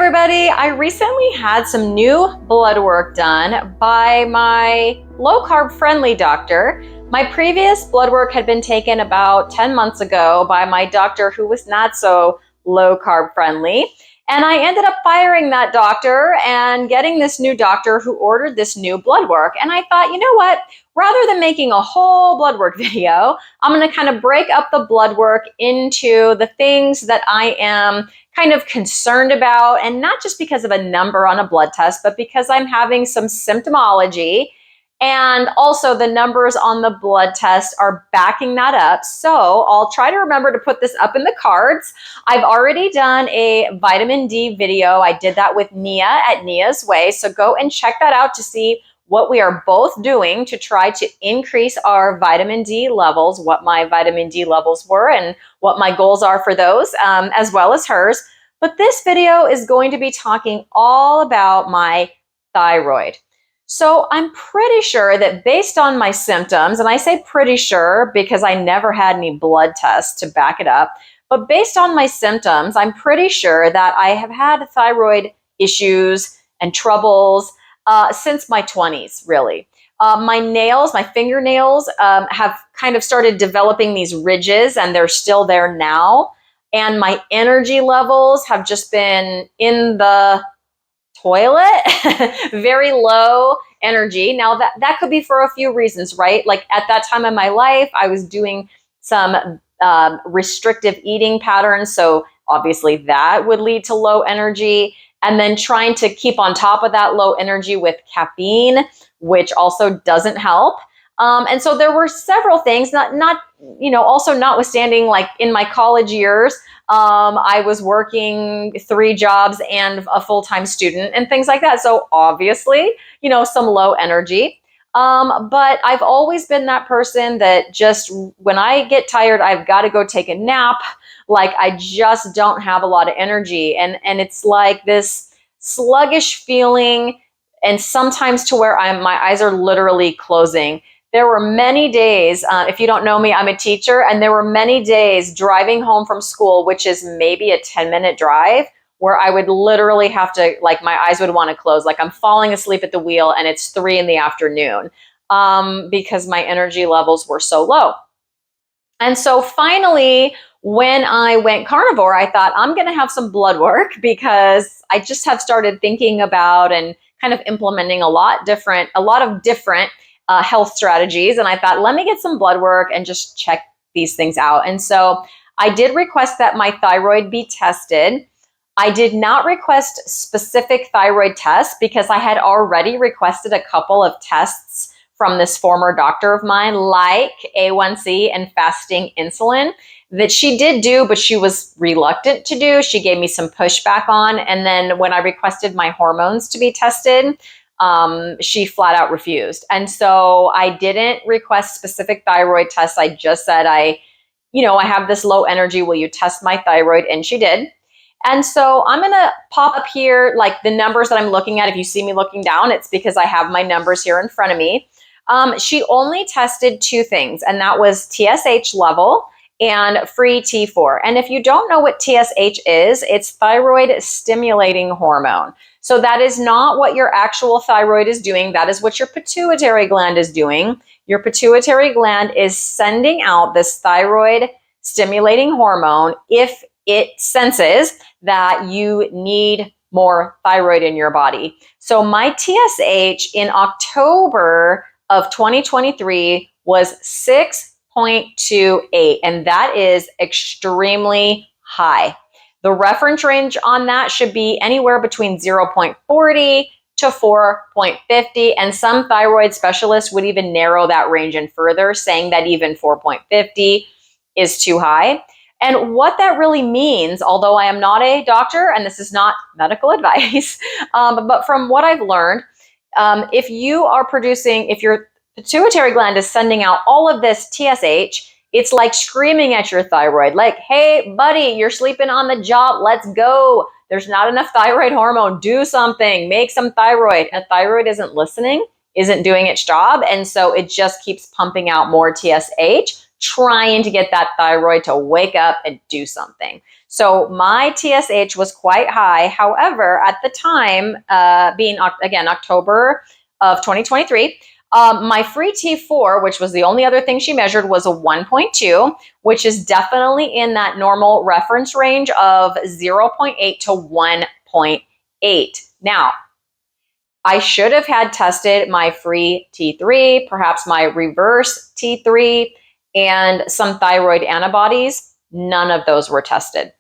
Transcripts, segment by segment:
everybody. I recently had some new blood work done by my low-carb friendly doctor. My previous blood work had been taken about 10 months ago by my doctor who was not so low-carb friendly. And I ended up firing that doctor and getting this new doctor who ordered this new blood work. And I thought, you know what? Rather than making a whole blood work video, I'm going to kind of break up the blood work into the things that I am kind of concerned about, and not just because of a number on a blood test, but because I'm having some symptomology. And also the numbers on the blood test are backing that up. So I'll try to remember to put this up in the cards. I've already done a vitamin D video. I did that with Nia at Nia's Way. So go and check that out to see what we are both doing to try to increase our vitamin D levels, what my vitamin D levels were and what my goals are for those, as well as hers. But this video is going to be talking all about my thyroid. So I'm pretty sure that based on my symptoms, and I say pretty sure because I never had any blood tests to back it up, but based on my symptoms, I'm pretty sure that I have had thyroid issues and troubles since my 20s, really. My nails, my fingernails have kind of started developing these ridges, and they're still there now. And my energy levels have just been in the toilet, very low energy. Now that could be for a few reasons, right? Like at that time in my life, I was doing some restrictive eating patterns. So obviously that would lead to low energy. And then trying to keep on top of that low energy with caffeine, which also doesn't help. And so there were several things, also notwithstanding, like in my college years, I was working 3 jobs and a full-time student and things like that. So obviously, some low energy. But I've always been that person that just, when I get tired, I've got to go take a nap. Like I just don't have a lot of energy. And it's like this sluggish feeling, and sometimes to where my eyes are literally closing. There were many days, if you don't know me, I'm a teacher, and there were many days driving home from school, which is maybe a 10-minute drive, where I would literally have to, like my eyes would want to close, like I'm falling asleep at the wheel and it's 3 p.m, because my energy levels were so low. And so finally, when I went carnivore, I thought I'm going to have some blood work because I just have started thinking about and kind of implementing a lot of different health strategies. And I thought, let me get some blood work and just check these things out. And so I did request that my thyroid be tested. I did not request specific thyroid tests because I had already requested a couple of tests from this former doctor of mine, like A1C and fasting insulin, that she did do, but she was reluctant to do. She gave me some pushback on. And then when I requested my hormones to be tested, she flat out refused. And so I didn't request specific thyroid tests. I just said, I have this low energy. Will you test my thyroid? And she did. And so I'm going to pop up here, like the numbers that I'm looking at. If you see me looking down, it's because I have my numbers here in front of me. She only tested 2 things, and that was TSH level and free T4. And if you don't know what TSH is, it's thyroid stimulating hormone. So that is not what your actual thyroid is doing. That is what your pituitary gland is doing. Your pituitary gland is sending out this thyroid stimulating hormone if it senses that you need more thyroid in your body. So my TSH in October of 2023 was 6.28, and that is extremely high. The reference range on that should be anywhere between 0.40 to 4.50, and some thyroid specialists would even narrow that range in further, saying that even 4.50 is too high. And what that really means, although I am not a doctor and this is not medical advice, but from what I've learned, if your pituitary gland is sending out all of this TSH, it's like screaming at your thyroid, like, hey, buddy, you're sleeping on the job. Let's go. There's not enough thyroid hormone. Do something. Make some thyroid. And thyroid isn't listening, isn't doing its job. And so it just keeps pumping out more TSH, trying to get that thyroid to wake up and do something. So my TSH was quite high. However, at the time, being again October of 2023, my free T4, which was the only other thing she measured, was a 1.2, which is definitely in that normal reference range of 0.8 to 1.8. Now, I should have had tested my free T3, perhaps my reverse T3, and some thyroid antibodies. None of those were tested.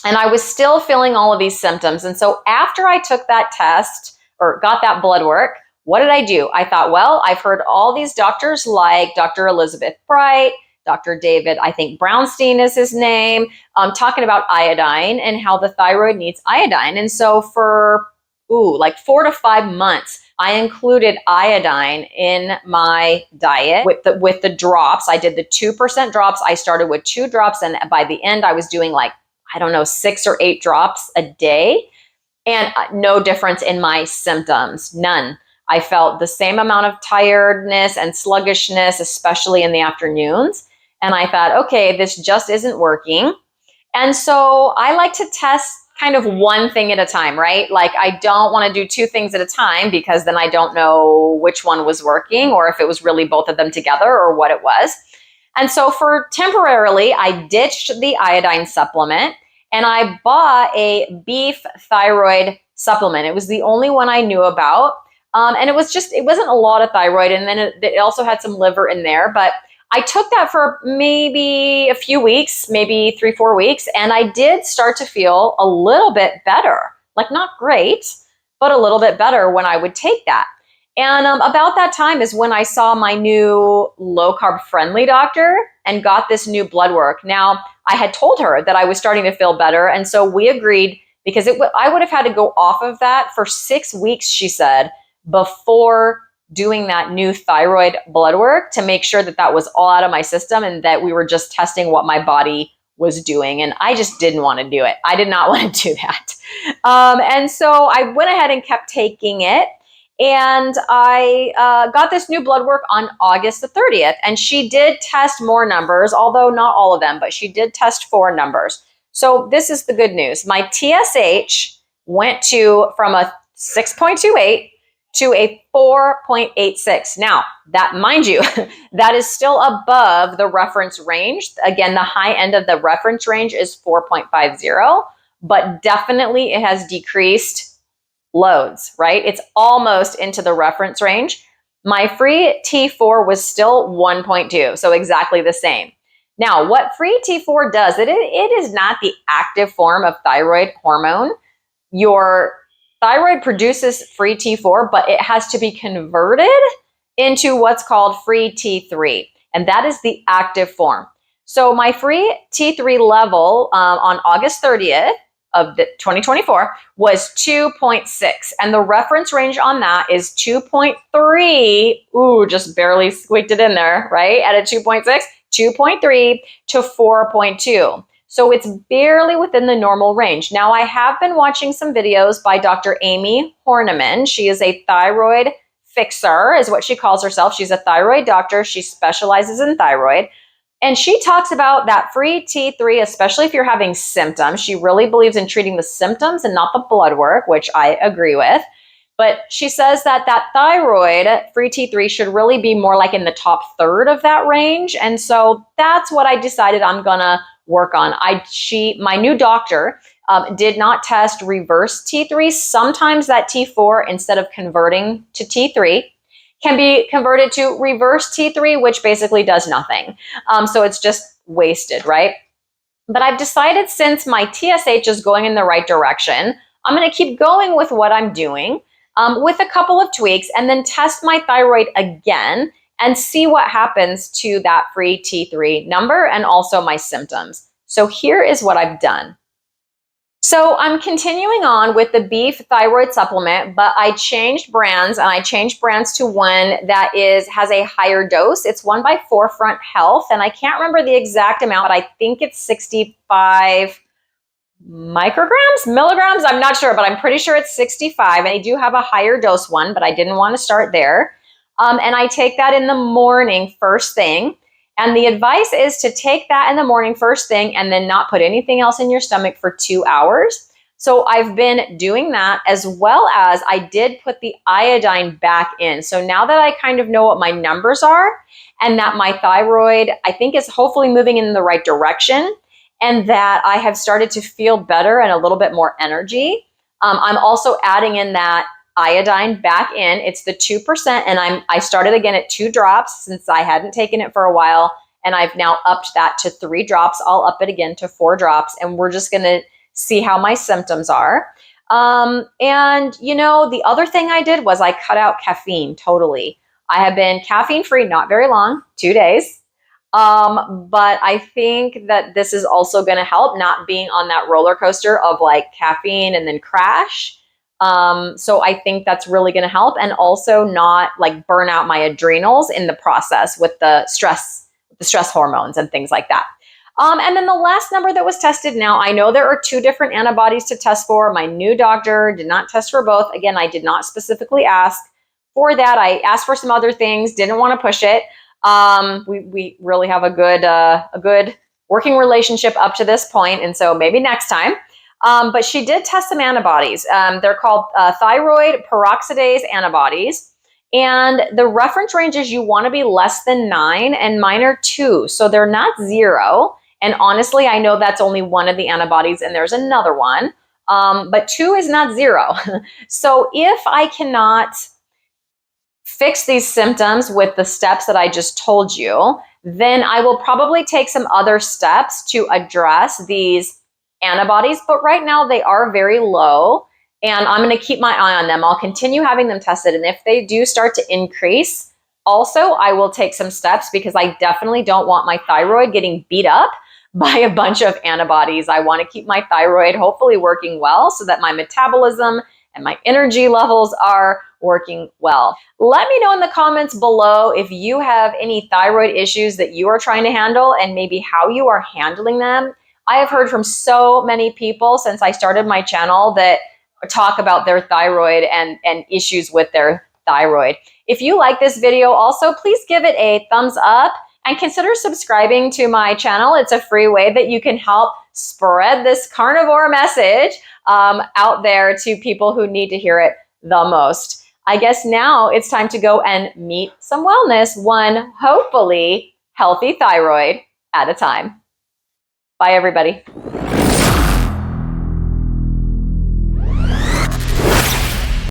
And I was still feeling all of these symptoms. And so after I took that test or got that blood work, what did I do? I thought, well, I've heard all these doctors like Dr. Elizabeth Bright, Dr. David, I think Brownstein is his name, talking about iodine and how the thyroid needs iodine. And so for like 4 to 5 months, I included iodine in my diet with the drops. I did the 2% drops. I started with 2 drops, and by the end, I was doing like, I don't know, 6 or 8 drops a day, and no difference in my symptoms, none. I felt the same amount of tiredness and sluggishness, especially in the afternoons. And I thought, okay, this just isn't working. And so I like to test kind of one thing at a time, right? Like I don't want to do 2 things at a time because then I don't know which one was working or if it was really both of them together or what it was. And so for temporarily, I ditched the iodine supplement and I bought a beef thyroid supplement. It was the only one I knew about. And it wasn't a lot of thyroid. And then it also had some liver in there, but I took that for maybe a few weeks, maybe 3-4 weeks. And I did start to feel a little bit better, like not great, but a little bit better when I would take that. And about that time is when I saw my new low carb friendly doctor and got this new blood work. Now, I had told her that I was starting to feel better. And so we agreed because I would have had to go off of that for 6 weeks, she said, before doing that new thyroid blood work to make sure that that was all out of my system and that we were just testing what my body was doing. And I just didn't want to do it. I did not want to do that. And so I went ahead and kept taking it. And I got this new blood work on August the 30th. And she did test more numbers, although not all of them, but she did test 4 numbers. So this is the good news. My TSH went from a 6.28 to a 4.86. Now, that, mind you, that is still above the reference range. Again, the high end of the reference range is 4.50, but definitely it has decreased loads, right? It's almost into the reference range. My free T4 was still 1.2, so exactly the same. Now, what free T4 does, it is not the active form of thyroid hormone. Your thyroid produces free T4, but it has to be converted into what's called free T3, and that is the active form. So my free T3 level on August 30th of 2024 was 2.6, and the reference range on that is 2.3. Ooh, just barely squeaked it in there, right? At a 2.6, 2.3 to 4.2. So it's barely within the normal range. Now, I have been watching some videos by Dr. Amy Horniman. She is a thyroid fixer, is what she calls herself. She's a thyroid doctor. She specializes in thyroid. And she talks about that free T3, especially if you're having symptoms. She really believes in treating the symptoms and not the blood work, which I agree with. But she says that thyroid free T3 should really be more like in the top third of that range. And so that's what I decided I'm going to work on. My new doctor did not test reverse T3. Sometimes that T4, instead of converting to T3, can be converted to reverse T3, which basically does nothing. So it's just wasted, right? But I've decided since my TSH is going in the right direction, I'm going to keep going with what I'm doing with a couple of tweaks and then test my thyroid again and see what happens to that free T3 number and also my symptoms. So here is what I've done. So I'm continuing on with the beef thyroid supplement, but I changed brands, and I changed brands to one that has a higher dose. It's one by Forefront Health, and I can't remember the exact amount, but I think it's 65 milligrams. I'm not sure, but I'm pretty sure it's 65. And I do have a higher dose one, but I didn't want to start there. And I take that in the morning, first thing. And the advice is to take that in the morning first thing and then not put anything else in your stomach for 2 hours. So I've been doing that, as well as I did put the iodine back in. So now that I kind of know what my numbers are and that my thyroid, I think, is hopefully moving in the right direction, and that I have started to feel better and a little bit more energy, I'm also adding in that iodine back in. It's the 2%, and I started again at 2 drops since I hadn't taken it for a while, and I've now upped that to 3 drops. I'll up it again to 4 drops, and we're just going to see how my symptoms are. And you know, the other thing I did was I cut out caffeine totally. I have been caffeine free, not very long, 2 days. But I think that this is also going to help, not being on that roller coaster of like caffeine and then crash. So I think that's really going to help, and also not like burn out my adrenals in the process with the stress hormones and things like that. And then the last number that was tested, now I know there are 2 different antibodies to test for. My new doctor did not test for both. Again, I did not specifically ask for that. I asked for some other things, didn't want to push it. We really have a good working relationship up to this point, and so maybe next time. But she did test some antibodies. They're called thyroid peroxidase antibodies. And the reference ranges, you want to be less than 9, and mine are 2. So they're not 0. And honestly, I know that's only one of the antibodies, and there's another one. But 2 is not 0. So if I cannot fix these symptoms with the steps that I just told you, then I will probably take some other steps to address these antibodies. But right now they are very low, and I'm going to keep my eye on them. I'll continue having them tested. And if they do start to increase, also, I will take some steps, because I definitely don't want my thyroid getting beat up by a bunch of antibodies. I want to keep my thyroid hopefully working well, so that my metabolism and my energy levels are working well. Let me know in the comments below if you have any thyroid issues that you are trying to handle, and maybe how you are handling them. I have heard from so many people since I started my channel that talk about their thyroid and issues with their thyroid. If you like this video, also please give it a thumbs up and consider subscribing to my channel. It's a free way that you can help spread this carnivore message out there to people who need to hear it the most. I guess now it's time to go and meet some wellness, one hopefully healthy thyroid at a time. Bye, everybody.